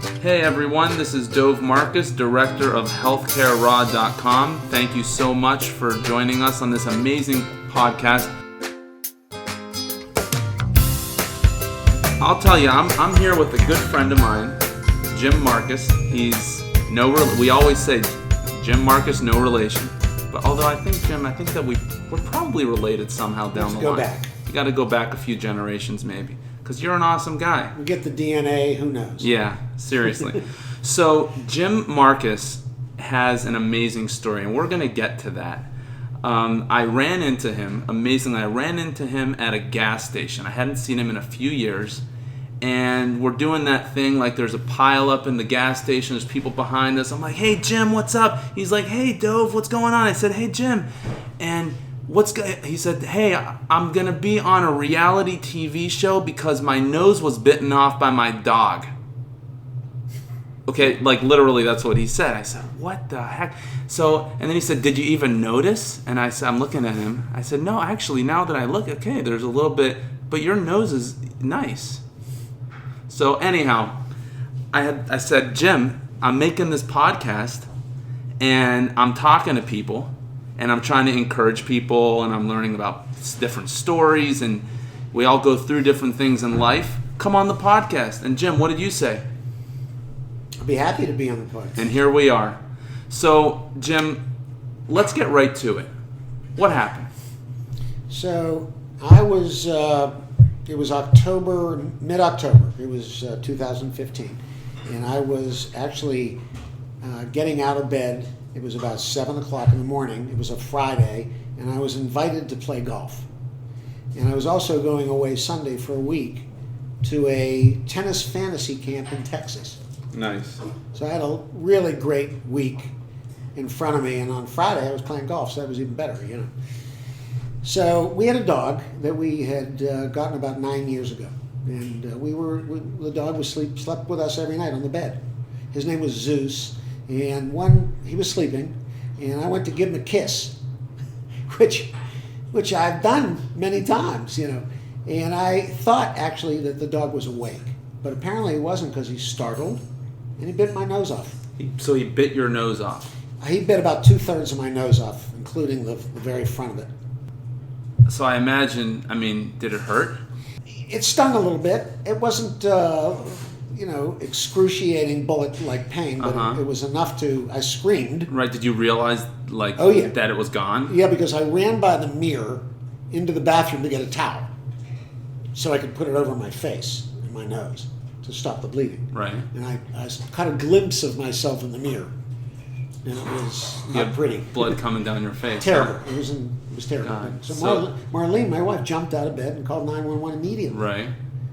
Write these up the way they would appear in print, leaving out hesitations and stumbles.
Hey everyone, this is Dove Marcus, director of healthcareraw.com. Thank you so much for joining us on this amazing podcast. I'll tell you, I'm here with a good friend of mine, Jim Marcus. We always say Jim Marcus, no relation. But although I think that we're probably related somehow down the line. Let's go back. You got to go back a few generations maybe, because you're an awesome guy. We get the DNA, who knows? Yeah, seriously. So Jim Marcus has an amazing story, and we're going to get to that. I ran into him at a gas station. I hadn't seen him in a few years, and we're doing that thing like there's a pile up in the gas station, there's people behind us. I'm like, hey Jim, what's up? He's like, hey Dove, what's going on? I said, hey Jim, and he said, hey, I'm going to be on a reality TV show because my nose was bitten off by my dog. Okay, like literally that's what he said. I said, what the heck? So, and then he said, did you even notice? And I said, I'm looking at him. I said, no, actually, now that I look, okay, there's a little bit, but your nose is nice. So anyhow, I said, Jim, I'm making this podcast and I'm talking to people and I'm trying to encourage people and I'm learning about different stories and we all go through different things in life. Come on the podcast. And Jim, what did you say? I'll be happy to be on the podcast. And here we are. So, Jim, let's get right to it. What happened? So, it was mid-October. It was 2015. And I was actually getting out of bed. It was about 7 o'clock in the morning. It was a Friday. And I was invited to play golf. And I was also going away Sunday for a week to a tennis fantasy camp in Texas. Nice. So I had a really great week in front of me, and on Friday I was playing golf, so that was even better, you know. So we had a dog that we had gotten about 9 years ago, and the dog slept with us every night on the bed. His name was Zeus, and he was sleeping, and I went to give him a kiss, which I've done many times, you know, and I thought actually that the dog was awake, but apparently he wasn't because he's startled. And he bit my nose off. So he bit your nose off? He bit about 2/3 of my nose off, including the very front of it. So I imagine, did it hurt? It stung a little bit. It wasn't, excruciating bullet-like pain, but it was enough I screamed. Right, did you realize, that it was gone? Yeah, because I ran by the mirror into the bathroom to get a towel so I could put it over my face and my nose to stop the bleeding. Right. And I caught a glimpse of myself in the mirror. And it was not pretty. Blood coming down your face. Terrible. Huh? It was terrible. God. So Marlene, my wife, jumped out of bed and called 911 immediately. Right.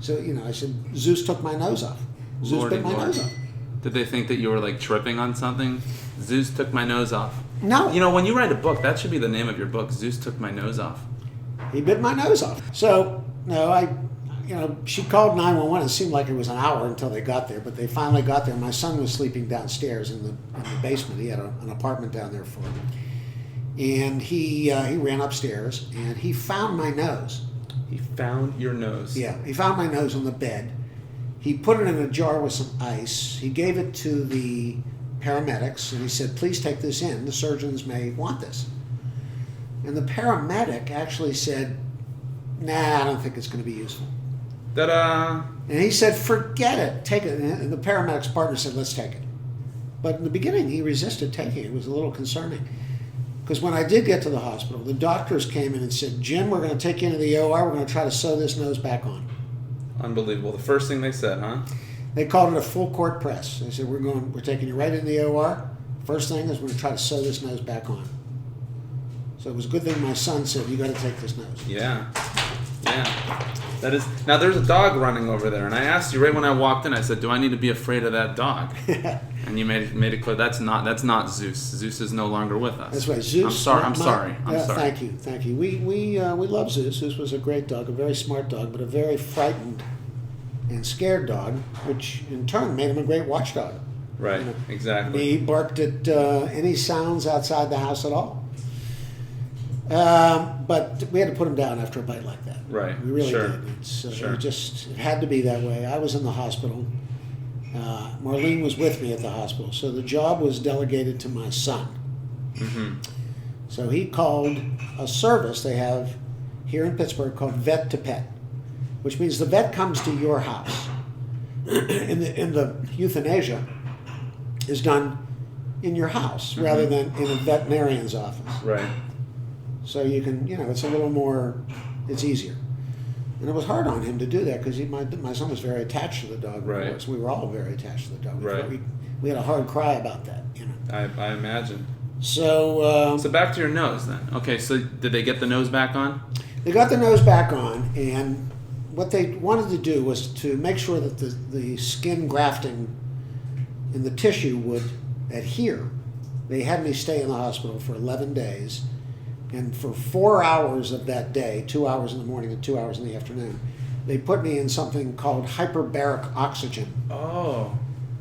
So, I said, Zeus took my nose off. Zeus bit my nose off. Did they think that you were tripping on something? Zeus took my nose off. No. When you write a book, that should be the name of your book. Zeus took my nose off. He bit my nose off. So, she called 911. It seemed like it was an hour until they got there, but they finally got there. My son was sleeping downstairs in the basement. He had an apartment down there for him. And he ran upstairs, and he found my nose. He found your nose? Yeah, he found my nose on the bed. He put it in a jar with some ice. He gave it to the paramedics, and he said, please take this in. The surgeons may want this. And the paramedic actually said, nah, I don't think it's going to be useful. Ta-da! And he said, forget it, take it. And the paramedic's partner said, let's take it. But in the beginning, he resisted taking it. It was a little concerning. Because when I did get to the hospital, the doctors came in and said, Jim, we're going to take you into the OR. We're going to try to sew this nose back on. Unbelievable. The first thing they said, huh? They called it a full court press. They said, we're taking you right into the OR. First thing is we're going to try to sew this nose back on. So it was a good thing my son said, you got to take this nose. Yeah. That is. Now there's a dog running over there, and I asked you right when I walked in. I said, "Do I need to be afraid of that dog?" And you made it clear that's not Zeus. Zeus is no longer with us. That's right, Zeus. I'm sorry. Thank you. We love Zeus. Zeus was a great dog, a very smart dog, but a very frightened and scared dog, which in turn made him a great watchdog. Right. Exactly. He barked at any sounds outside the house at all. But we had to put him down after a bite like that. Right. We really sure. did. Sure. It had to be that way. I was in the hospital Marlene was with me at the hospital, so the job was delegated to my son. Mm-hmm. So he called a service they have here in Pittsburgh called Vet to Pet, which means the vet comes to your house. In the euthanasia is done in your house rather than in a veterinarian's office. Right. So you can, it's a little more, it's easier. And it was hard on him to do that because my son was very attached to the dog. Right. Of course. We were all very attached to the dog. Right. We had a hard cry about that. I imagine. So back to your nose then. Okay, so did they get the nose back on? They got the nose back on, and what they wanted to do was to make sure that the skin grafting in the tissue would adhere. They had me stay in the hospital for 11 days, and for 4 hours of that day, 2 hours in the morning and 2 hours in the afternoon, they put me in something called hyperbaric oxygen. Oh,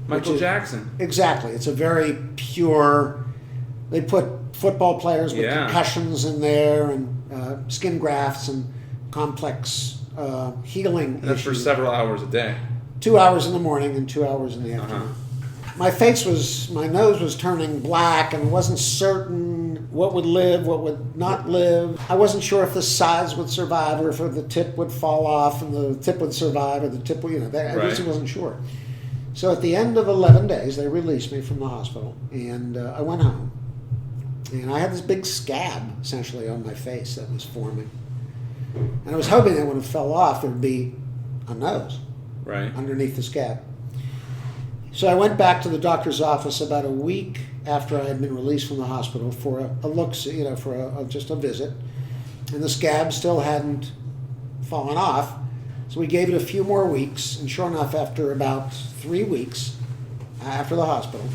Michael Jackson. Exactly. It's a very pure, they put football players with concussions in there and skin grafts and complex healing And that's issues. for several hours a day. 2 hours in the morning and 2 hours in the afternoon. My nose was turning black and wasn't certain what would live, what would not live. I wasn't sure if the sides would survive or if the tip would fall off and the tip would survive or the tip would, I just wasn't sure. So at the end of 11 days, they released me from the hospital and I went home. And I had this big scab, essentially, on my face that was forming. And I was hoping that when it fell off, there would be a nose underneath the scab. So I went back to the doctor's office about a week after I had been released from the hospital for a look, for just a visit. And the scab still hadn't fallen off. So we gave it a few more weeks. And sure enough, after about 3 weeks after the hospital,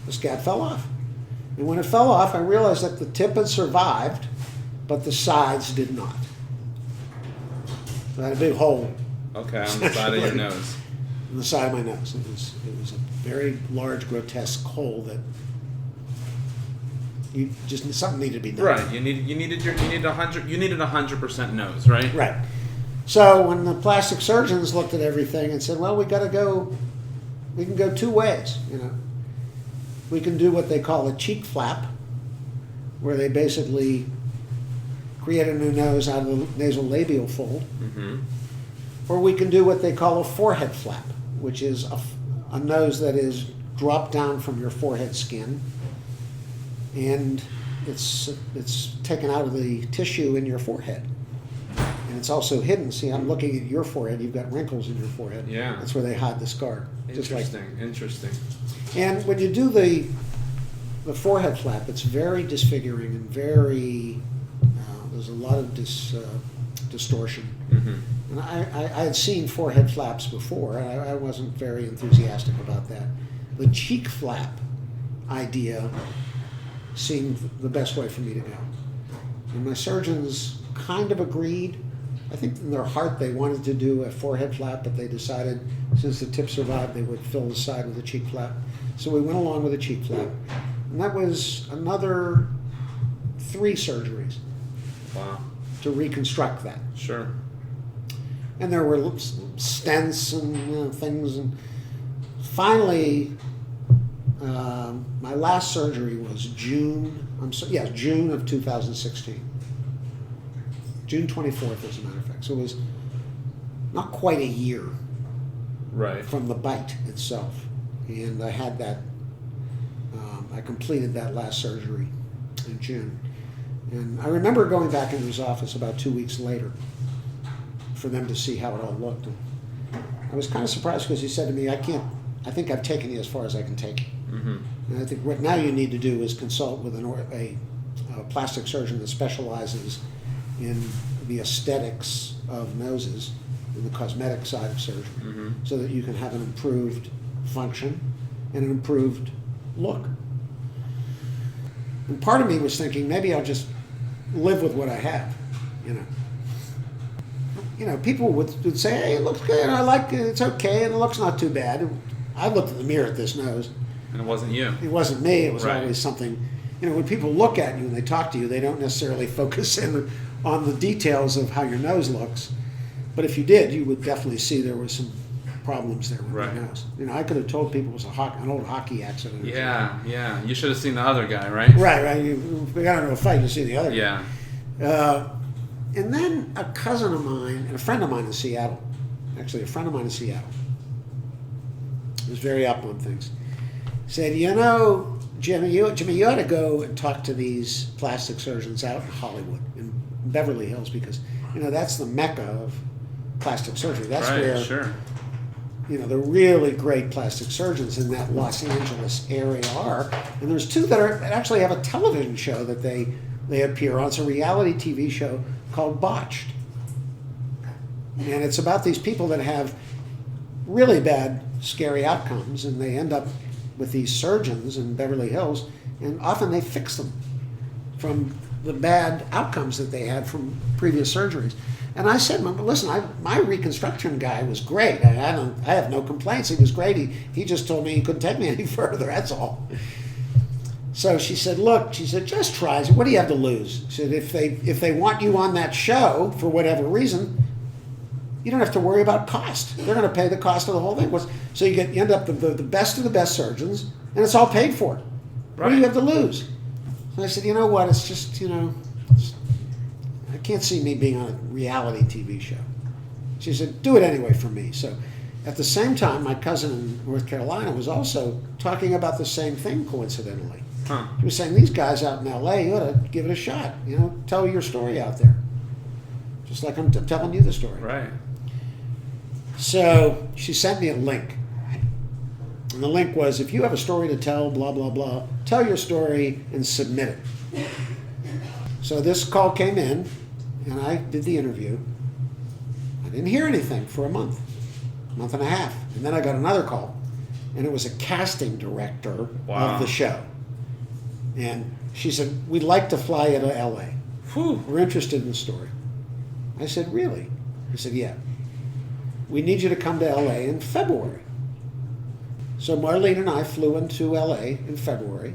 the scab fell off. And when it fell off, I realized that the tip had survived, but the sides did not. So I had a big hole. Okay, on the side of your nose. On the side of my nose. It was a very large, grotesque hole that something needed to be done. Right. You needed 100% nose, right? Right. So when the plastic surgeons looked at everything and said, well, we can go two ways, We can do what they call a cheek flap, where they basically create a new nose out of the nasolabial fold. Mm-hmm. Or we can do what they call a forehead flap, which is a nose that is dropped down from your forehead skin, and it's taken out of the tissue in your forehead. And it's also hidden. See, I'm looking at your forehead. You've got wrinkles in your forehead. Yeah. That's where they hide the scar. Interesting. And when you do the forehead flap, it's very disfiguring and very, there's a lot of distortion. Mm-hmm. And I had seen forehead flaps before, and I wasn't very enthusiastic about that. The cheek flap idea seemed the best way for me to go. And my surgeons kind of agreed. I think in their heart they wanted to do a forehead flap, but they decided since the tip survived, they would fill the side with a cheek flap. So we went along with a cheek flap. And that was another 3 surgeries. Wow. To reconstruct that. Sure. And there were stents and things. And finally, my last surgery was June of 2016. June 24th, as a matter of fact. So it was not quite a year from the bite itself. And I had that, I completed that last surgery in June. And I remember going back into his office about 2 weeks later for them to see how it all looked. And I was kind of surprised because he said to me, I think I've taken you as far as I can take you. Mm-hmm. And I think what now you need to do is consult with a plastic surgeon that specializes in the aesthetics of noses and the cosmetic side of surgery, so that you can have an improved function and an improved look. And part of me was thinking maybe I'll just live with what I have, people would say, hey, it looks good, I like it, it's okay, and it looks not too bad. And I looked in the mirror at this nose. And it wasn't you. It wasn't me, it was always something. When people look at you and they talk to you, they don't necessarily focus in on the details of how your nose looks. But if you did, you would definitely see there was some problems there with Right. my nose. You know, I could have told people it was an old hockey accident. Yeah. You should have seen the other guy, right? Right. We got into a fight to see the other. Yeah. And then a cousin of mine and a friend of mine in Seattle, actually a friend of mine in Seattle, was very up on things, said, you know, Jimmy, you ought to go and talk to these plastic surgeons out in Hollywood, in Beverly Hills, because, you know, that's the mecca of plastic surgery. That's right, where, sure. you know, the really great plastic surgeons in that Los Angeles area are. And there's two that actually have a television show that they appear on. It's a reality TV show called Botched. And it's about these people that have really bad, scary outcomes, and they end up with these surgeons in Beverly Hills, and often they fix them from the bad outcomes that they had from previous surgeries. And I said, listen, my reconstruction guy was great. I have no complaints. He was great. He just told me he couldn't take me any further. That's all. So she said, look, just try. I said, what do you have to lose? She said, if they want you on that show for whatever reason, you don't have to worry about cost. They're going to pay the cost of the whole thing. So you end up the best of the best surgeons, and it's all paid for. Right. What do you have to lose? And I said, you know what? It's just, you know, I can't see me being on a reality TV show. She said, do it anyway for me. So at the same time, my cousin in North Carolina was also talking about the same thing, coincidentally. Huh. He was saying, these guys out in L.A., you ought to give it a shot. You know, tell your story out there. Just like I'm telling you the story. Right. So she sent me a link. And the link was, if you have a story to tell, blah, blah, blah, tell your story and submit it. So this call came in, and I did the interview. I didn't hear anything for a month and a half. And then I got another call, and it was a casting director of the show. And she said, we'd like to fly you to L.A. Whew. We're interested in the story. I said, really? He said, yeah. We need you to come to L.A. in February. So Marlene and I flew into L.A. in February,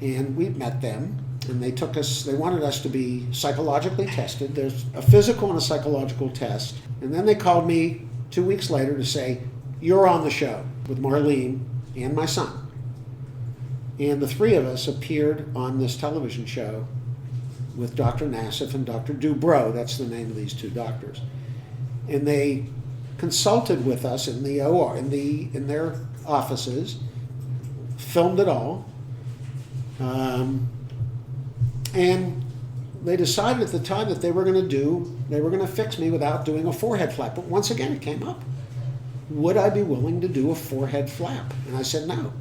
and we met them, and they wanted us to be psychologically tested. There's a physical and a psychological test. And then they called me 2 weeks later to say, you're on the show with Marlene and my son. And the three of us appeared on this television show with Dr. Nassif and Dr. Dubrow. That's the name of these two doctors. And they consulted with us in the OR, in their offices, filmed it all, and they decided at the time that they were going to fix me without doing a forehead flap. But once again, it came up. Would I be willing to do a forehead flap? And I said no.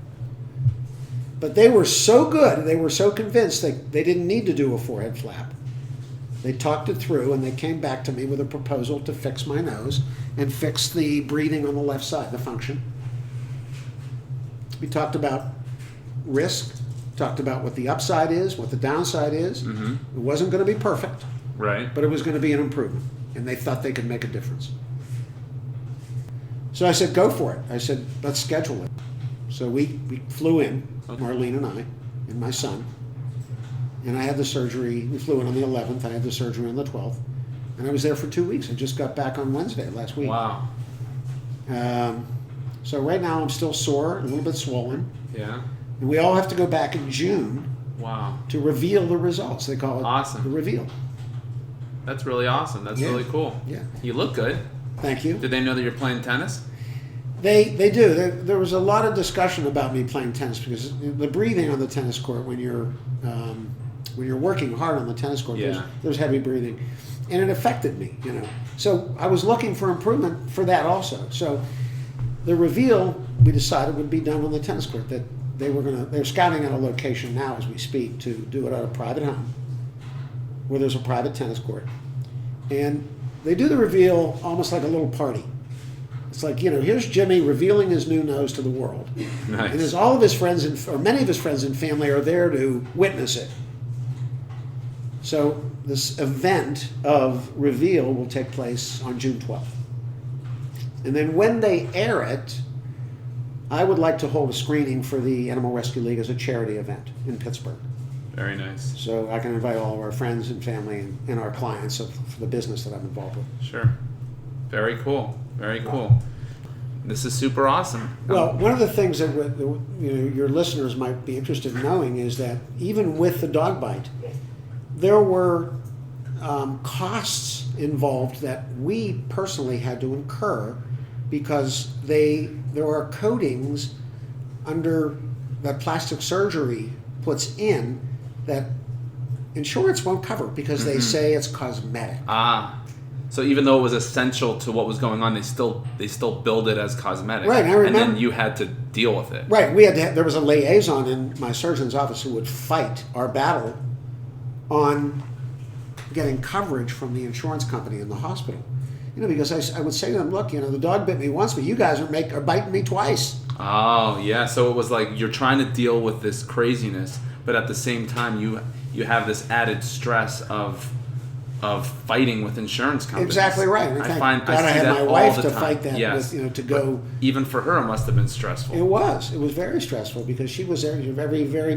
But they were so good, they were so convinced they didn't need to do a forehead flap. They talked it through, and they came back to me with a proposal to fix my nose and fix the breathing on the left side, the function. We talked about risk, talked about what the upside is, what the downside is. Mm-hmm. It wasn't going to be perfect, right? But it was going to be an improvement, and they thought they could make a difference. So I said, go for it. I said, let's schedule it. So we flew in, Marlene and I, and my son. And I had the surgery. We flew in on the 11th. I had the surgery on the 12th. And I was there for 2 weeks. I just got back on Wednesday last week. Wow. So right now I'm still sore, a little bit swollen. Yeah. And we all have to go back in June. Wow. To reveal the results. They call it awesome. The reveal. That's really awesome. That's really cool. Yeah. You look good. Thank you. Did they know that you're playing tennis? They do. There was a lot of discussion about me playing tennis because the breathing on the tennis court when you're working hard on the tennis court, there's heavy breathing, and it affected me. You know, so I was looking for improvement for that also. So the reveal we decided would be done on the tennis court. That they're scouting out a location now as we speak to do it at a private home where there's a private tennis court, and they do the reveal almost like a little party. It's like, you know, here's Jimmy revealing his new nose to the world. Nice. And as all of his friends, or many of his friends and family are there to witness it. So this event of reveal will take place on June 12th. And then when they air it, I would like to hold a screening for the Animal Rescue League as a charity event in Pittsburgh. Very nice. So I can invite all of our friends and family and our clients for the business that I'm involved with. Sure. Very cool. Very cool. This is super awesome. Well, one of the things that your listeners might be interested in knowing is that even with the dog bite, there were costs involved that we personally had to incur because there are coatings under that plastic surgery puts in that insurance won't cover because they say it's cosmetic. So even though it was essential to what was going on, they still billed it as cosmetic. Right, I remember. And then you had to deal with it. Right, there was a liaison in my surgeon's office who would fight our battle on getting coverage from the insurance company in the hospital. Because I would say to them, look, the dog bit me once, but you guys are biting me twice. Oh, yeah. So it was like you're trying to deal with this craziness, but at the same time you have this added stress of fighting with insurance companies. Exactly right. I had my wife to fight that with, to go. But even for her, it must have been stressful. It was very stressful because she was there, very, very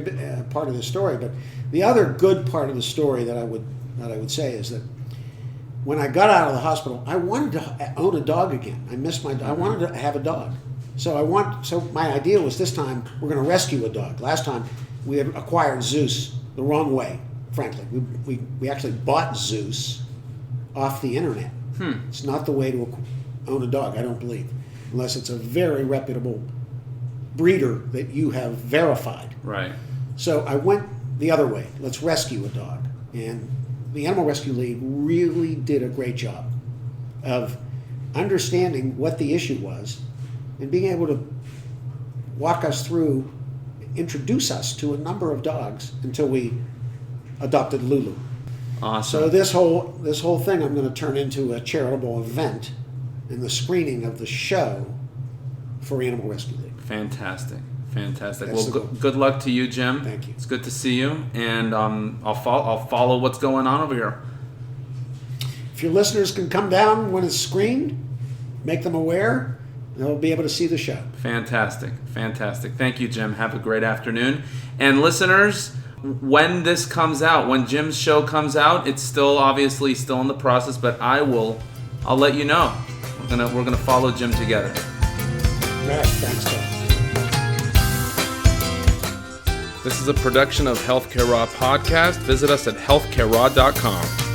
part of the story. But the other good part of the story that I would say is that when I got out of the hospital, I wanted to own a dog again. I wanted to have a dog. So my idea was this time we're going to rescue a dog. Last time we had acquired Zeus the wrong way. Frankly, we actually bought Zeus off the internet. It's not the way to own a dog, I don't believe, unless it's a very reputable breeder that you have verified. Right. So I went the other way. Let's rescue a dog. And the Animal Rescue League really did a great job of understanding what the issue was and being able to walk us through, introduce us to a number of dogs until we adopted Lulu. Awesome. So this whole thing I'm going to turn into a charitable event in the screening of the show for Animal Rescue League. Fantastic. That's Good luck to you, Jim. Thank you. It's good to see you, and I'll follow what's going on over here. If your listeners can come down when it's screened, make them aware, they'll be able to see the show. Fantastic. Thank you, Jim. Have a great afternoon. And listeners, when this comes out, when Jim's show comes out, it's still in the process, but I'll let you know. We're gonna follow Jim together. All right, thanks, Tom. This is a production of Healthcare Raw Podcast. Visit us at healthcareraw.com.